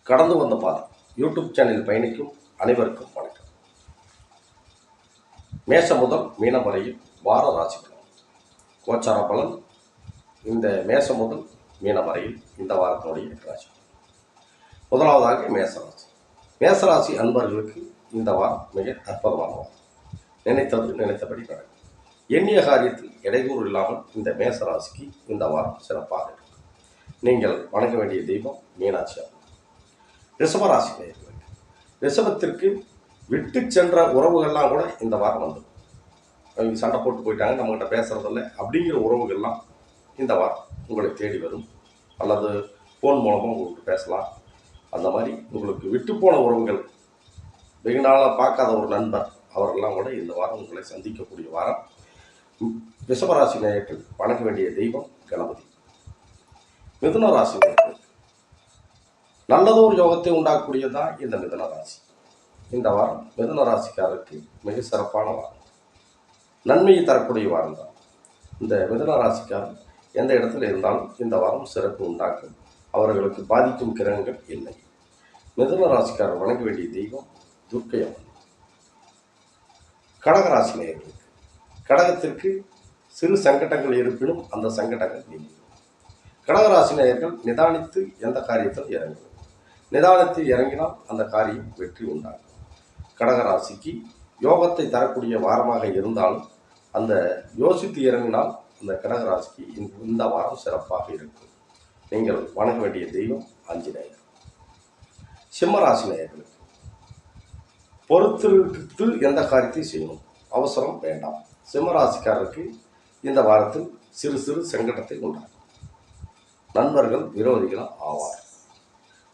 கடந்து வந்த பாதை யூடியூப் சேனலில் பயணிக்கும் அனைவருக்கும் வணக்கம். மேஷம் முதல் மீனம் வரையில் வார ராசி பலன், கோச்சார பலன். இந்த மேஷம் முதல் மீனம் வரையில் இந்த வாரத்தினுடைய ராசி. முதலாவதாக மேசராசி. மேசராசி அன்பர்களுக்கு இந்த வாரம் மிக அற்புதமான வாரம். நினைத்தது நினைத்தபடி நடக்கும். எண்ணிய காரியத்தில் இடையூறு இல்லாமல் இந்த மேசராசிக்கு இந்த வாரம் சிறப்பாக இருக்கும். நீங்கள் வணங்க வேண்டிய தெய்வம் மீனாட்சி அம்மன். ரிஷபராசி நேயர்களுக்கு, ரிஷபத்திற்கு விட்டு சென்ற உறவுகள்லாம் கூட இந்த வாரம் வந்துடும். அவங்க சண்டை போட்டு போயிட்டாங்க, நம்மகிட்ட பேசுறதில்ல அப்படிங்கிற உறவுகள்லாம் இந்த வாரம் உங்களை தேடி வரும். அல்லது ஃபோன் மூலமாக உங்களுக்கு பேசலாம். அந்த மாதிரி உங்களுக்கு விட்டு போன உறவுகள், வெகு நாளாக பார்க்காத ஒரு நண்பர், அவரெல்லாம் கூட இந்த வாரம் உங்களை சந்திக்கக்கூடிய வாரம். ரிஷபராசி நேயர்கள் வணங்க வேண்டிய தெய்வம் கணபதி. மிதுன ராசி நேயர்கள், நல்லதொரு யோகத்தை உண்டாக்கக்கூடியதான் இந்த மிதுன ராசி. இந்த வாரம் மிதுன ராசிக்காரருக்கு மிக சிறப்பான வாரம், நன்மையை தரக்கூடிய வாரம் தான். இந்த மிதுன ராசிக்காரர் எந்த இடத்துல இருந்தாலும் இந்த வாரம் சிறப்பு உண்டாக்கும். அவர்களுக்கு பாதிக்கும் கிரகங்கள் இல்லை. மிதுன ராசிக்காரர் வணங்க வேண்டிய தெய்வம் துர்க்கை அம்மன். கடகராசி நேயர்களுக்கு, கடகத்திற்கு சிறு சங்கடங்கள் இருப்பினும் அந்த சங்கடங்கள் நீங்கும். கடகராசி நேயர்கள் நிதானித்து எந்த காரியத்தில் இறங்கும். நிதானத்தை இறங்கினால் அந்த காரியம் வெற்றி உண்டாகும். கடகராசிக்கு யோகத்தை தரக்கூடிய வாரமாக இருந்தாலும் அந்த யோசித்து இறங்கினால் அந்த கடகராசிக்கு இந்த வாரம் சிறப்பாக இருக்கும். நீங்கள் வணங்க வேண்டிய தெய்வம் ஆஞ்சநேயர். சிம்மராசி நேயர்களுக்கு, பொறுத்திருந்து எந்த காரியத்தை செய்யணும், அவசரம் வேண்டாம். சிம்மராசிக்காரருக்கு இந்த வாரத்தில் சிறு சிறு சங்கடத்தை உண்டாகும். நண்பர்கள் விரோதிகளாக ஆவார்.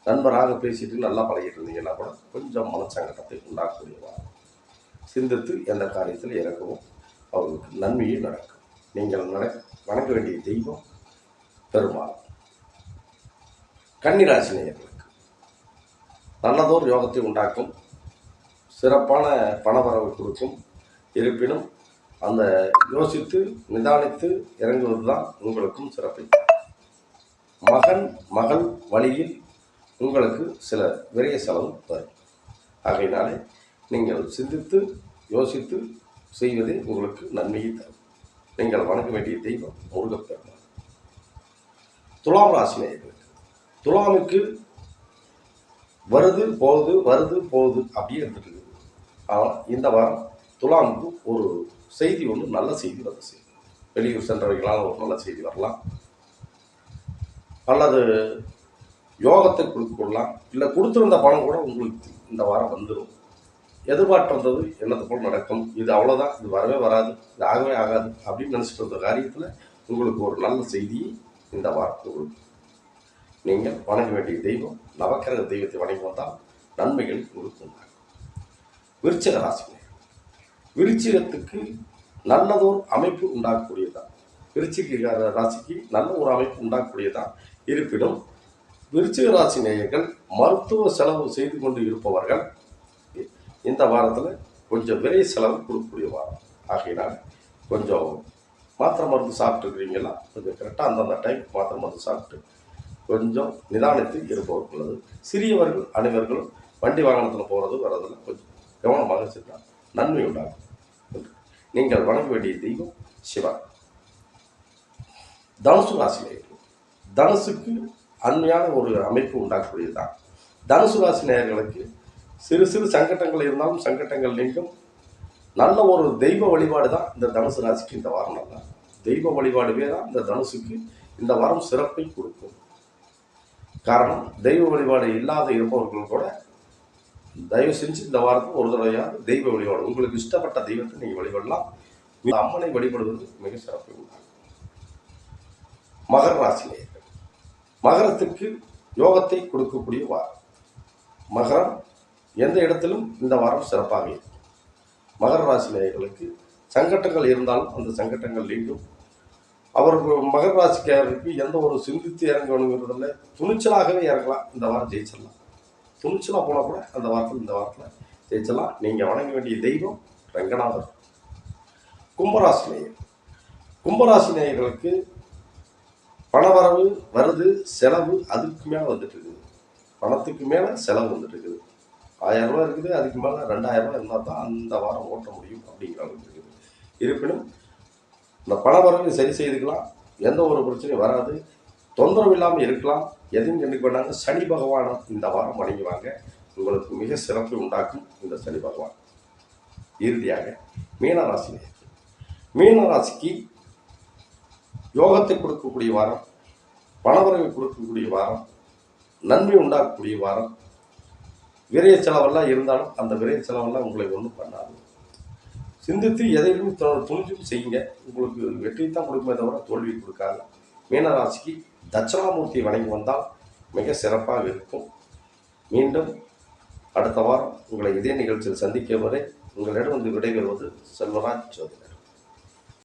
நண்பராக பேசிட்டு நல்லா பழகிட்டு இருந்தீங்கன்னா கூட கொஞ்சம் மனச்சங்கடத்தை உண்டாக்கக்கூடிய வாரம். சிந்தித்து எந்த காரியத்தில் இறக்கவும் அவர்களுக்கு நன்மையே நடக்கும். நீங்கள் வணங்க வேண்டிய தெய்வம் பெருமாள். கன்னிராசி நேயர்களுக்கு, நல்லதோர் யோகத்தை உண்டாக்கும், சிறப்பான பணவரவு கொடுக்கும். இருப்பினும் அந்த யோசித்து நிதானித்து இறங்குவது தான் உங்களுக்கும் சிறப்பு. மகன் மகள் வழியில் உங்களுக்கு சில விரைய செலவு வரும். ஆகையினாலே நீங்கள் சிந்தித்து யோசித்து செய்வதே உங்களுக்கு நன்மையை தரும். நீங்கள் வணங்க வேண்டிய தெய்வம் முருகப்பெருமாள். துலாம் ராசி நேயர்களுக்கு, துலாமுக்கு வருது போகுது வருது போகுது அப்படியே இருந்துட்டு இருக்குது. ஆனால் இந்த வாரம் துலாமுக்கு ஒரு செய்தி ஒன்று, நல்ல செய்தி வந்து செய்யும். வெளியூர் சென்றவர்களால் ஒரு நல்ல செய்தி வரலாம், அல்லது யோகத்தை கொடுக்கலாம், இல்லை கொடுத்துருந்த பணம் கூட உங்களுக்கு இந்த வாரம் வந்துடும். எதிர்பார்த்தது என்னது போல் நடக்கும், இது அவ்வளோதான், இது வரவே வராது, இது ஆகவே ஆகாது அப்படின்னு நினச்சிட்டு இருந்த காரியத்தில் உங்களுக்கு ஒரு நல்ல செய்தியை இந்த வாரம் உங்களுக்கு. நீங்கள் வணங்க வேண்டிய தெய்வம் நவக்கிரக தெய்வத்தை வணங்கி வந்தால் நன்மைகள் உங்களுக்கு உண்டாகும். விருச்சிக ராசி, விருச்சிகத்துக்கு நல்லதோர் அமைப்பு உண்டாகக்கூடியதான். விருச்சிக ராசிக்கு நல்ல ஒரு அமைப்பு உண்டாகக்கூடியதான். இருப்பினும் விருச்சிக ராசி நேயர்கள் மருத்துவ செலவு செய்து கொண்டு இருப்பவர்கள் இந்த வாரத்தில் கொஞ்சம் விரை செலவு கொடுக்கக்கூடிய வாரம். ஆகையினால் கொஞ்சம் மாத்திரை மருந்து சாப்பிட்டுருக்கிறீங்களா, கொஞ்சம் கரெக்டாக அந்தந்த டைம் மாத்திரை மருந்து சாப்பிட்டு கொஞ்சம் நிதானித்து இருப்பவர்கள் உள்ளது. சிறியவர்கள் அனைவர்களும் வண்டி வாகனத்தில் போகிறது வர்றதில் கொஞ்சம் கவனமாக சென்றால் நன்மை உண்டாகும். நீங்கள் வணங்க வேண்டிய தெய்வம் சிவா. தனுசு ராசி நேயர்கள், தனுசுக்கு அண்மையான ஒரு அமைப்பு உண்டாக்கக்கூடியதுதான். தனுசு ராசி நேயர்களுக்கு சிறு சிறு சங்கடங்கள் இருந்தாலும் சங்கடங்கள் நீங்கும். நல்ல ஒரு தெய்வ வழிபாடு தான் இந்த தனுசு ராசிக்கு இந்த வாரம். நல்லா தெய்வ வழிபாடுவே தான் இந்த தனுசுக்கு இந்த வாரம் சிறப்பை கொடுக்கும். காரணம், தெய்வ வழிபாடு இல்லாத இருப்பவர்கள் கூட தயவு செஞ்சு இந்த வாரத்துக்கு ஒரு தடவையாவது தெய்வ வழிபாடு, உங்களுக்கு இஷ்டப்பட்ட தெய்வத்தை நீங்கள் வழிபடலாம். அம்மனை வழிபடுவது மிக சிறப்பை உண்டாகும். மகர ராசி நேயர்கள், மகரத்துக்கு யோகத்தை கொடுக்கக்கூடிய வாரம். மகரம் எந்த இடத்திலும் இந்த வாரம் சிறப்பாக இருக்கும். மகர ராசி நேயர்களுக்கு சங்கடங்கள் இருந்தாலும் அந்த சங்கடங்கள் நீங்கும். அவருக்கு மகர ராசிக்காரருக்கு எந்த ஒரு சிந்தித்து இறங்க வேணுங்கிறதில்ல, துணிச்சலாகவே இறங்கலாம். இந்த வாரம் ஜெயிச்சிடலாம். துணிச்சலாக போனால் கூட அந்த வாரத்தில் இந்த வாரத்தில் ஜெயிச்சலாம். நீங்கள் வணங்க வேண்டிய தெய்வம் ரங்கநாதர். கும்பராசி நேயர், கும்பராசி நேயர்களுக்கு பணவரவு வருது, செலவு அதுக்கு மேலே வந்துட்டு இருக்குது. பணத்துக்கு மேலே செலவு வந்துட்டு இருக்குது. 1000 ரூபா இருக்குது, அதுக்கு மேலே 2000 ரூபா இருந்தால் தான் அந்த வாரம் ஓட்ட முடியும் அப்படிங்கிற அளவுக்கு இருக்குது. இருப்பினும் இந்த பணவரவை சரி செய்துக்கலாம், எந்த ஒரு பிரச்சனையும் வராது, தொந்தரவு இல்லாமல் இருக்கலாம். எதுவும் கண்டுக்க வேண்டாங்க. சனி பகவானை இந்த வாரம் வணங்குவாங்க, உங்களுக்கு மிக சிறப்பை உண்டாக்கும் இந்த சனி பகவான். இறுதியாக மீனராசி, மீனராசிக்கு யோகத்தை கொடுக்கக்கூடிய வாரம், பணவரவை கொடுக்கக்கூடிய வாரம், நன்மை உண்டாக்கக்கூடிய வாரம். விரைய செலவெல்லாம் இருந்தாலும் அந்த விரைய செலவெல்லாம் உங்களை ஒன்றும் பண்ணாது. சிந்தித்து எதையும் துணிஞ்சும் செய்யுங்க, உங்களுக்கு வெற்றி தான் கொடுக்குமே தவிர தோல்வி கொடுக்காது. மீனராசிக்கு தட்சிணாமூர்த்தியை வணங்கி வந்தால் மிக சிறப்பாக இருக்கும். மீண்டும் அடுத்த வாரம் உங்களை இதே நிகழ்ச்சியில் சந்திக்கும் வரை உங்களிடம் வந்து விடைபெறுவது செல்வராஜ் ஜோதிடர்.